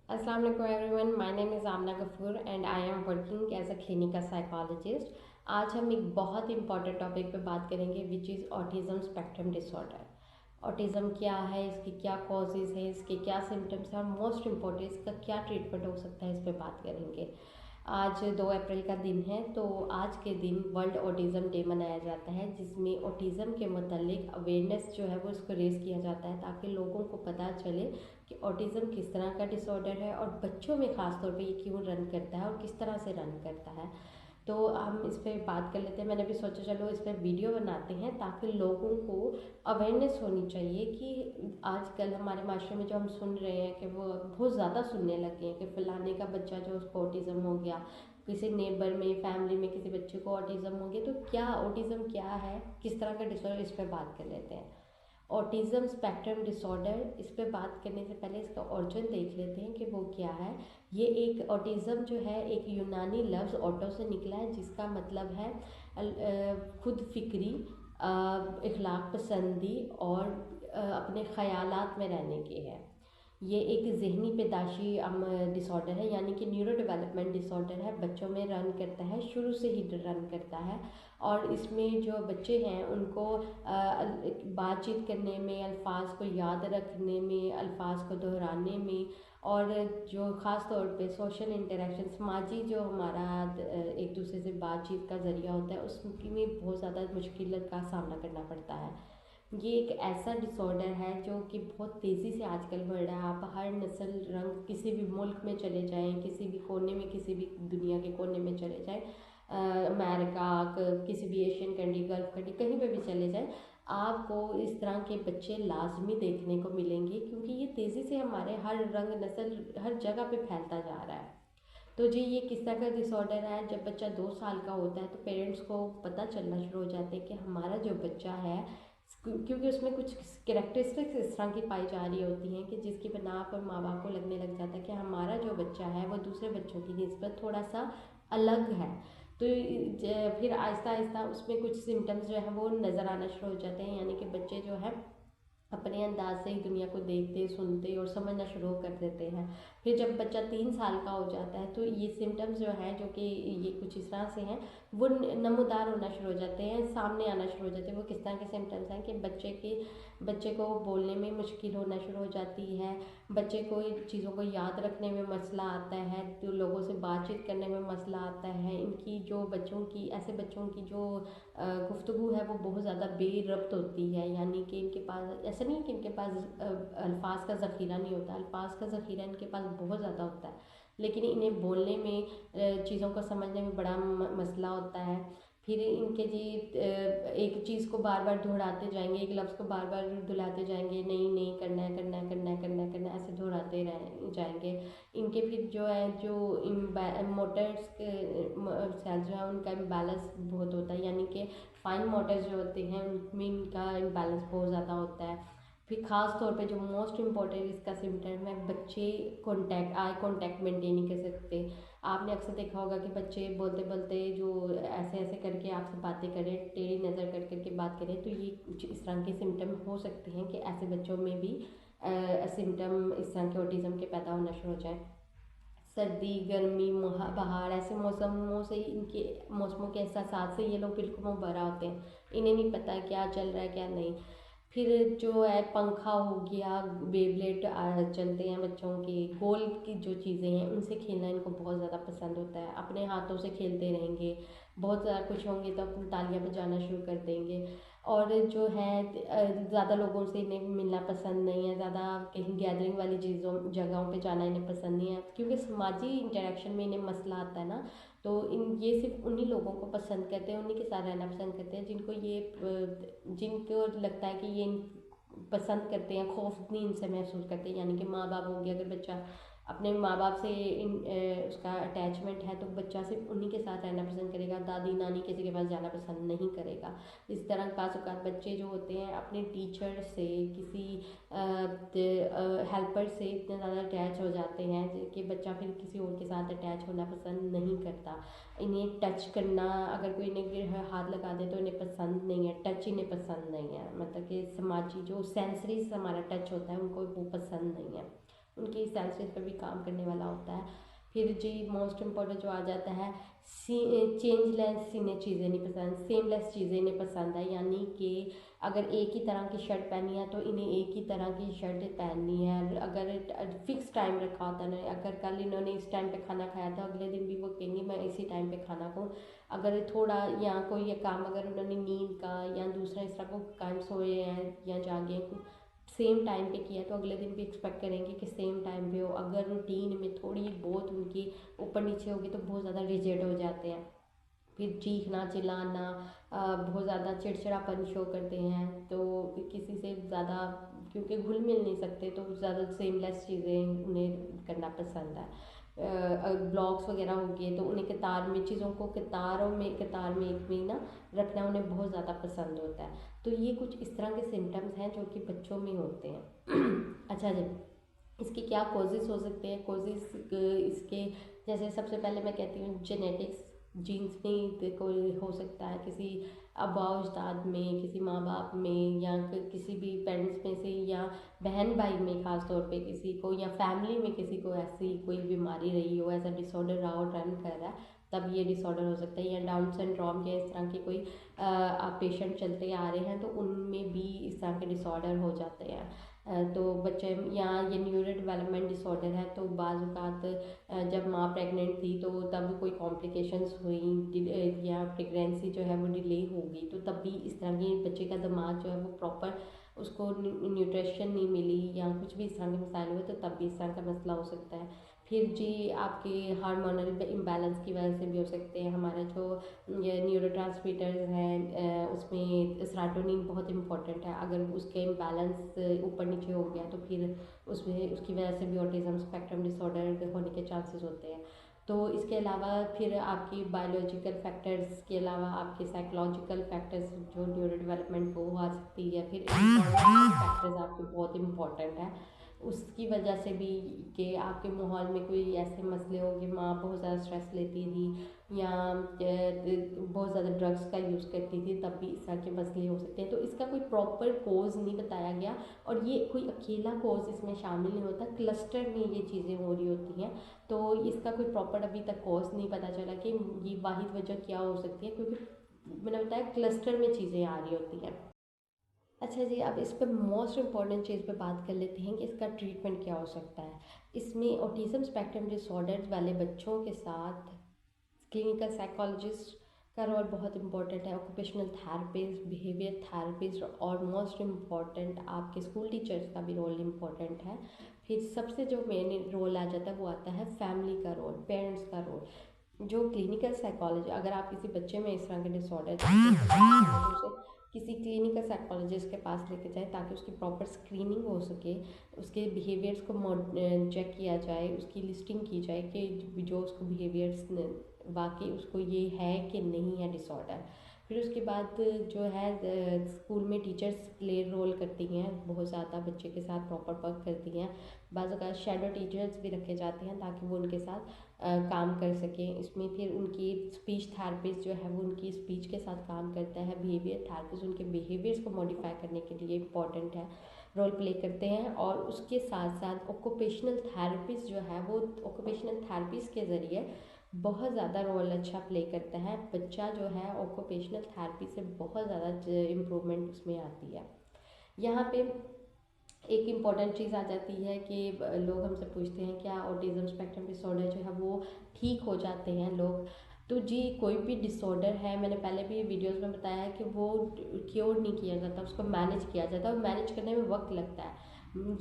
Assalamu alaikum everyone. My name is Amna Gafur and I am working as a clinical psychologist. आज हम एक बहुत important topic पे बात करेंगे which is autism spectrum disorder. Autism क्या है, इसके क्या कॉजेज़ है, इसके क्या सिम्टम्स हैं और मोस्ट इम्पॉर्टेंट इसका क्या ट्रीटमेंट हो सकता है, इस पे बात करेंगे। आज 2 अप्रैल का दिन है, तो आज के दिन वर्ल्ड ऑटिज़म डे मनाया जाता है, जिसमें ऑटिज़म के मतलब अवेयरनेस जो है वो इसको रेज़ किया जाता है ताकि लोगों को पता चले कि ऑटिज़म किस तरह का डिसऑर्डर है और बच्चों में ख़ास तौर पे ये क्यों रन करता है और किस तरह से रन करता है। तो हम इस पर बात कर लेते हैं। मैंने भी सोचा चलो इस पर वीडियो बनाते हैं ताकि लोगों को अवेयरनेस होनी चाहिए कि आजकल हमारे माशरे में जो हम सुन रहे हैं कि वो बहुत ज़्यादा सुनने लगे हैं कि फ़लाने का बच्चा जो उसको ऑटिज़म हो गया, किसी नेबर में फैमिली में किसी बच्चे को ऑटिज़म हो गया। तो क्या ऑटिज़म क्या है, किस तरह का डिसऑर्डर, इस पर बात कर लेते हैं। ऑटिज़म स्पेक्ट्रम डिसऑर्डर, इस पे बात करने से पहले इसका ओरिजिन देख लेते हैं कि वो क्या है। ये एक ऑटिज़म जो है एक यूनानी लफ्ज़ ऑटो से निकला है, जिसका मतलब है खुद फिक्री, इखलाक पसंदी और अपने ख़यालात में रहने के है। ये एक ज़हनी पैदाशी डिसऑर्डर है, यानी कि न्यूरो डेवलपमेंट डिसऑर्डर है। बच्चों में रन करता है, शुरू से ही रन करता है। और इसमें जो बच्चे हैं उनको बातचीत करने में, अल्फाज को याद रखने में, अल्फाज को दोहराने में और जो ख़ास तौर पे सोशल इंटरेक्शन, समाजी जो हमारा एक दूसरे से बातचीत का ज़रिया होता है, उसकी में बहुत ज़्यादा मुश्किल का सामना करना पड़ता है। ये एक ऐसा डिसऑर्डर है जो कि बहुत तेज़ी से आजकल बढ़ रहा है। आप हर नस्ल रंग किसी भी मुल्क में चले जाएं, किसी भी कोने में, किसी भी दुनिया के कोने में चले जाएं, अमेरिका, किसी भी एशियन कंट्री, गल्फ कंट्री, कहीं पे भी चले जाएं, आपको इस तरह के बच्चे लाजमी देखने को मिलेंगे, क्योंकि ये तेज़ी से हमारे हर रंग नस्ल हर जगह पे फैलता जा रहा है। तो जी, ये किस तरह का डिसऑर्डर है। जब बच्चा 2 साल का होता है तो पेरेंट्स को पता चलना शुरू हो जाते हैं कि हमारा जो बच्चा है, क्योंकि उसमें कुछ कैरेक्टरिस्टिक्स इस तरह की पाई जा रही होती हैं कि जिसकी बिना पर माँ बाप को लगने लग जाता है कि हमारा जो बच्चा है वो दूसरे बच्चों की निस्बत थोड़ा सा अलग है। तो फिर आहिस्ता आहिस्ता उसमें कुछ सिम्टम्स जो है वो नज़र आना शुरू हो जाते हैं, यानी कि बच्चे जो है अपने अंदाज से ही दुनिया को देखते, सुनते और समझना शुरू कर देते हैं। फिर जब बच्चा 3 साल का हो जाता है तो ये सिम्टम्स जो हैं, जो कि ये कुछ इस तरह से हैं, वो नमूदार होना शुरू हो जाते हैं, सामने आना शुरू हो जाते हैं। वो किस तरह के सिम्टम्स हैं कि बच्चे को बोलने में मुश्किल होना शुरू हो जाती है, बच्चे को चीज़ों को याद रखने में मसला आता है, तो लोगों से बातचीत करने में मसला आता है। इनकी जो बच्चों की ऐसे बच्चों की जो गुफ्तगू है वो बहुत ज़्यादा बेरब्त होती है, यानी कि इनके पास ऐसा नहीं है कि इनके पास अल्फाज का ज़ख़ीरा नहीं होता, अल्फाज का ज़ख़ीरा इनके पास बहुत ज़्यादा होता है, लेकिन इन्हें बोलने में, चीज़ों को समझने में बड़ा मसला होता है। फिर इनके जी एक चीज़ को बार बार दोहराते जाएंगे, एक लफ्ज़ को बार बार दुहराते जाएंगे, नहीं नहीं, करना है करना है करना है करना है करना है, ऐसे दोहराते रह जाएंगे। इनके फिर जो है जो मोटर्स के सेल्स जो है उनका इम्बैलेंस बहुत होता है, यानी कि फाइन मोटर्स जो होते हैं उनमें इनका इम्बैलेंस बहुत ज़्यादा होता है। फिर ख़ास तौर पे जो मोस्ट इम्पॉर्टेंट इसका सिम्टम है, बच्चे आई कांटेक्ट मेंटेन नहीं कर सकते। आपने अक्सर देखा होगा कि बच्चे बोलते बोलते जो ऐसे ऐसे करके आपसे बातें करें, टेढ़ी नज़र कर करके बात करें, तो ये कुछ इस तरह के सिम्टम हो सकते हैं कि ऐसे बच्चों में भी सिम्टम इस तरह के ऑटिज़म के पैदा होना शुरू हो जाए। सर्दी, गर्मी, बहार, ऐसे मौसमों से इनके मौसमों के एहसास से ये लोग बिल्कुल मुबहरा होते हैं, इन्हें नहीं पता क्या चल रहा है क्या नहीं। फिर जो है पंखा हो गया, बेब्लेट चलते हैं बच्चों के, गोल की जो चीज़ें हैं उनसे खेलना इनको बहुत ज़्यादा पसंद होता है, अपने हाथों से खेलते रहेंगे, बहुत ज़्यादा खुश होंगे तो अपनी तालियां बजाना शुरू कर देंगे। और जो है ज़्यादा लोगों से इन्हें मिलना पसंद नहीं है, ज़्यादा कहीं गैदरिंग वाली चीज़ों जगहों पे जाना इन्हें पसंद नहीं है, क्योंकि समाजी इंटरेक्शन में इन्हें मसला आता है ना। तो इन ये सिर्फ उन्हीं लोगों को पसंद करते हैं, उन्हीं के साथ रहना पसंद करते हैं जिनको लगता है कि ये पसंद करते हैं, खौफ नहीं इनसे महसूस करते हैं, यानी कि माँ बाप हो गया। अगर बच्चा अपने माँ बाप से उसका अटैचमेंट है तो बच्चा सिर्फ उन्हीं के साथ रहना पसंद करेगा, दादी नानी किसी के पास जाना पसंद नहीं करेगा। इस तरह बाज़ बच्चे जो होते हैं अपने टीचर से, किसी हेल्पर से इतने ज़्यादा अटैच हो जाते हैं कि बच्चा फिर किसी और के साथ अटैच होना पसंद नहीं करता। इन्हें टच करना, अगर कोई इन्हें हाथ लगा दे तो इन्हें पसंद नहीं है, टच इन्हें पसंद नहीं है, मतलब कि समाजी जो सेंसरीज हमारा टच होता है उनको वो पसंद नहीं है। उनकी सेंसेस पे भी काम करने वाला होता है। फिर जी मोस्ट इम्पॉर्टेंट जो आ जाता है, चेंजलेस इन्हें चीज़ें नहीं पसंद, सेमलेस चीज़ें इन्हें पसंद है, यानी कि अगर एक ही तरह की शर्ट पहनी है तो इन्हें एक ही तरह की शर्ट पहननी है। अगर फिक्स टाइम रखा होता है, अगर कल इन्होंने इस टाइम पे खाना खाया था, अगले दिन भी वो कहेंगे मैं इसी टाइम पे खाना खाऊँ। अगर थोड़ा या कोई ये काम अगर उन्होंने नींद का या दूसरा इस तरह को काम सोए हैं या जागे हैं सेम टाइम पे किया, तो अगले दिन भी एक्सपेक्ट करेंगे कि सेम टाइम पे हो। अगर रूटीन में थोड़ी बहुत उनकी ऊपर नीचे होगी तो बहुत ज़्यादा रिजिड हो जाते हैं। फिर चीखना चिल्लाना, बहुत ज़्यादा चिड़चिड़ापन शो करते हैं, तो किसी से ज़्यादा क्योंकि घुल मिल नहीं सकते तो ज़्यादा सेमलेस चीज़ें उन्हें करना पसंद है। ब्लॉग्स वगैरह हो गए तो उन्हें कतार में चीज़ों को कतार में एक में ना रखना उन्हें बहुत ज़्यादा पसंद होता है। तो ये कुछ इस तरह के सिम्टम्स हैं जो कि बच्चों में होते हैं। अच्छा जी, इसके क्या कॉजेज़ हो सकते हैं? कॉजेज़ इसके जैसे सबसे पहले मैं कहती हूँ जेनेटिक्स, जीन्स में कोई हो सकता है, किसी अब्बा उस्ताद में, किसी माँ बाप में, या किसी भी पेरेंट्स में से, या बहन भाई में ख़ास तौर पे किसी को, या फैमिली में किसी को ऐसी कोई बीमारी रही हो, ऐसा डिसऑर्डर रहा हो रन कर रहा है, तब ये डिसऑर्डर हो सकता है। या डाउन सिंड्रोम के इस तरह के कोई पेशेंट चलते आ रहे हैं तो उनमें भी इस तरह के डिसऑर्डर हो जाते हैं। तो बच्चे या ये न्यूरो डेवलपमेंट डिसऑर्डर है, तो बाज़ औक़ात जब माँ प्रेग्नेंट थी तो तब कोई कॉम्प्लिकेशंस हुई या प्रेगनेंसी जो है वो डिले हो गई, तो तब भी इस तरह की बच्चे का दिमाग जो है वो प्रॉपर उसको न्यूट्रिशन नहीं मिली या कुछ भी इस तरह के मसाइल हुए, तो तब भी इस तरह का मसला हो सकता है। फिर जी आपके हार्मोनल इम्बैलेंस की वजह से भी हो सकते हैं। हमारा जो ये न्यूरोट्रांसमीटर्स हैं उसमें सेरोटोनिन बहुत इम्पोर्टेंट है, अगर उसके इम्बैलेंस ऊपर नीचे हो गया तो फिर उसमें उसकी वजह से भी ऑटिज़म स्पेक्ट्रम डिसऑर्डर होने के चांसेस होते हैं। तो इसके अलावा फिर आपकी बायोलॉजिकल फैक्टर्स के अलावा आपके साइकोलॉजिकल फैक्टर्स जो न्यूरो डेवलपमेंट को आ सकती है, फिर फैक्टर्स आपके बहुत इम्पॉर्टेंट है उसकी वजह से भी, कि आपके माहौल में कोई ऐसे मसले हो कि माँ बहुत ज़्यादा स्ट्रेस लेती थी या बहुत ज़्यादा ड्रग्स का यूज़ करती थी, तब भी इस तरह के मसले हो सकते हैं। तो इसका कोई प्रॉपर कोज़ नहीं बताया गया और ये कोई अकेला कोज़ इसमें शामिल नहीं होता, क्लस्टर में ये चीज़ें हो रही होती हैं। तो इसका कोई प्रॉपर अभी तक कोज़ नहीं पता चला कि ये वाहिद वजह क्या हो सकती है, क्योंकि मैंने बताया क्लस्टर में चीज़ें आ रही होती हैं। अच्छा जी, अब इस पे मोस्ट इम्पॉर्टेंट चीज़ पे बात कर लेते हैं कि इसका ट्रीटमेंट क्या हो सकता है। इसमें ऑटिज़म स्पेक्ट्रम डिसऑर्डर वाले बच्चों के साथ क्लिनिकल साइकोलॉजिस्ट का रोल बहुत इंपॉर्टेंट है, ऑक्यूपेशनल थेरेपिस्ट, बिहेवियर थेरेपिस्ट, और मोस्ट इम्पॉर्टेंट आपके स्कूल टीचर्स का भी रोल इम्पॉर्टेंट है। फिर सबसे जो मेन रोल आ जाता है वो आता है फैमिली का रोल, पेरेंट्स का रोल। जो क्लिनिकल साइकोलॉजी, अगर आप किसी बच्चे में इस तरह के डिसऑर्डर तो उसे किसी क्लिनिकल साइकोलॉजिस्ट के पास लेके जाए ताकि उसकी प्रॉपर स्क्रीनिंग हो सके, उसके बिहेवियर्स को चेक किया जाए, उसकी लिस्टिंग की जाए कि जो उसको बिहेवियर्स वाकई उसको ये है कि नहीं है डिसऑर्डर। फिर उसके बाद जो है स्कूल में टीचर्स प्ले रोल करती हैं, बहुत ज़्यादा बच्चे के साथ प्रॉपर वर्क करती हैं। बाज़ अगर शैडो टीचर्स भी रखे जाते हैं ताकि वो उनके साथ काम कर सकें। इसमें फिर उनकी स्पीच थेरेपिस्ट जो है वो उनकी स्पीच के साथ काम करता है, बिहेवियर थेरेपिस्ट उनके बिहेवियर्स को मॉडिफाई करने के लिए इम्पॉर्टेंट है, रोल प्ले करते हैं। और उसके साथ साथ ऑक्यूपेशनल थेरेपिस्ट जो है वो ऑक्यूपेशनल थेरेपिस्ट के ज़रिए बहुत ज़्यादा रोल अच्छा प्ले करता है। बच्चा जो है ऑक्यूपेशनल थेरेपी से बहुत ज़्यादा इम्प्रूवमेंट उसमें आती है। यहाँ पे एक इम्पॉर्टेंट चीज़ आ जाती है कि लोग हमसे पूछते हैं क्या ऑटिज़म स्पेक्ट्रम डिसऑर्डर जो है वो ठीक हो जाते हैं लोग। तो जी कोई भी डिसऑर्डर है, मैंने पहले भी वीडियोस में बताया है कि वो क्योर नहीं किया जाता, उसको मैनेज किया जाता है और मैनेज करने में वक्त लगता है।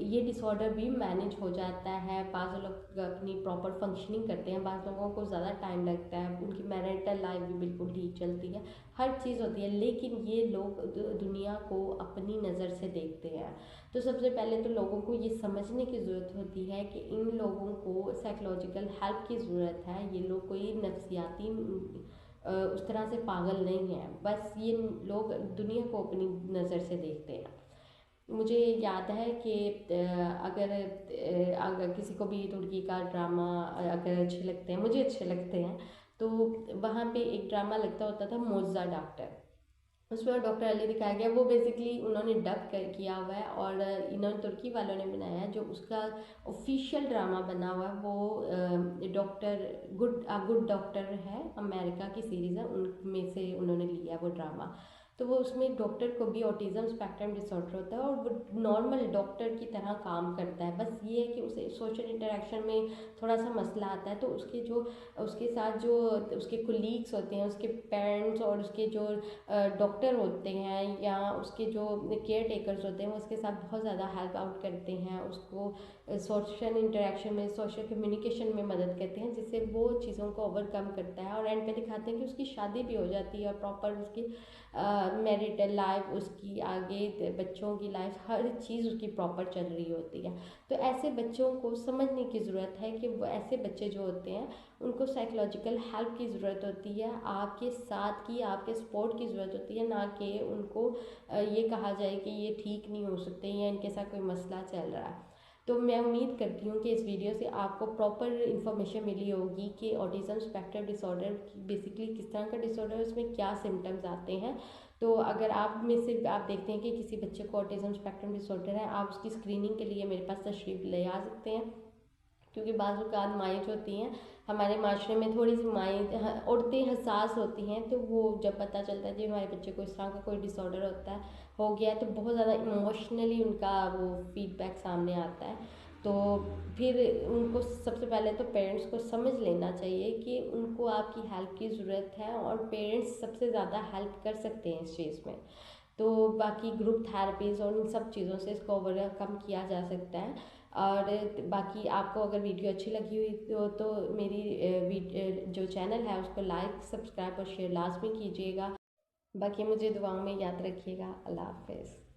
ये डिसऑर्डर भी मैनेज हो जाता है। बाज़ लोग अपनी प्रॉपर फंक्शनिंग करते हैं, बाज़ लोगों को ज़्यादा टाइम लगता है, उनकी मैरिटल लाइफ भी बिल्कुल ठीक चलती है, हर चीज़ होती है, लेकिन ये लोग दुनिया को अपनी नज़र से देखते हैं। तो सबसे पहले तो लोगों को ये समझने की ज़रूरत होती है कि इन लोगों को साइकोलॉजिकल हेल्प की ज़रूरत है। ये लोग कोई नफ्सियाती उस तरह से पागल नहीं है, बस ये लोग दुनिया को अपनी नज़र से देखते हैं। मुझे याद है कि अगर किसी को भी तुर्की का ड्रामा अगर अच्छे लगते हैं, मुझे अच्छे लगते हैं, तो वहाँ पे एक ड्रामा लगता होता था मोज़ा डॉक्टर। उसमें डॉक्टर अली दिखाया गया, वो बेसिकली उन्होंने डब किया हुआ है और इन्होंने तुर्की वालों ने बनाया है। जो उसका ऑफिशियल ड्रामा बना हुआ है वो डॉक्टर गुड डॉक्टर है, अमेरिका की सीरीज़ है, उनमें से उन्होंने लिया है वो ड्रामा। तो वो उसमें डॉक्टर को भी ऑटिज़म स्पेक्ट्रम डिसऑर्डर होता है और वो नॉर्मल डॉक्टर की तरह काम करता है। बस ये है कि उसे सोशल इंटरेक्शन में थोड़ा सा मसला आता है, तो उसके साथ जो उसके कुलीग्स होते हैं, उसके पेरेंट्स और उसके जो डॉक्टर होते हैं या उसके जो केयर टेकर्स होते हैं, वो उसके साथ बहुत ज़्यादा हेल्प आउट करते हैं, उसको सोशल इंटरेक्शन में, सोशल कम्युनिकेशन में मदद करते हैं, जिससे वो चीज़ों को ओवरकम करता है। और एंड पे दिखाते हैं कि उसकी शादी भी हो जाती है और प्रॉपर उसकी मैरिटल लाइफ, उसकी आगे बच्चों की लाइफ, हर चीज़ उसकी प्रॉपर चल रही होती है। तो ऐसे बच्चों को समझने की ज़रूरत है कि वो ऐसे बच्चे जो होते हैं उनको साइकोलॉजिकल हेल्प की ज़रूरत होती है, आपके साथ की, आपके सपोर्ट की ज़रूरत होती है, ना कि उनको ये कहा जाए कि ये ठीक नहीं हो सकते या इनके साथ कोई मसला चल रहा है। तो मैं उम्मीद करती हूँ कि इस वीडियो से आपको प्रॉपर इन्फॉर्मेशन मिली होगी कि ऑटिज़म स्पेक्ट्रम डिसऑर्डर बेसिकली किस तरह का डिसऑर्डर है, उसमें क्या सिम्टम्स आते हैं। तो अगर आप में से आप देखते हैं कि किसी बच्चे को ऑटिज़म स्पेक्ट्रम डिसऑर्डर है, आप उसकी स्क्रीनिंग के लिए मेरे पास तशरीफ़ ले आ सकते हैं। क्योंकि बाज़ औक़ात माएँ जो होती हैं हमारे माशरे में, थोड़ी सी माएँ औरतें हसास होती हैं, तो वो जब पता चलता है कि हमारे बच्चे को इस तरह का कोई डिसऑर्डर होता है, हो गया है, तो बहुत ज़्यादा इमोशनली उनका वो फीडबैक सामने आता है। तो फिर उनको सबसे पहले तो पेरेंट्स को समझ लेना चाहिए कि उनको आपकी हेल्प की ज़रूरत है और पेरेंट्स सबसे ज़्यादा हेल्प कर सकते हैं इस चीज़ में। तो बाकी ग्रुप थेरेपीज़ और इन सब चीज़ों से इसको ओवरकम किया जा सकता है। और बाकी आपको अगर वीडियो अच्छी लगी हुई तो मेरी जो चैनल है उसको लाइक, सब्सक्राइब और शेयर लाजमी कीजिएगा। बाकी मुझे दुआओं में याद रखिएगा। अल्लाह हाफ़िज़।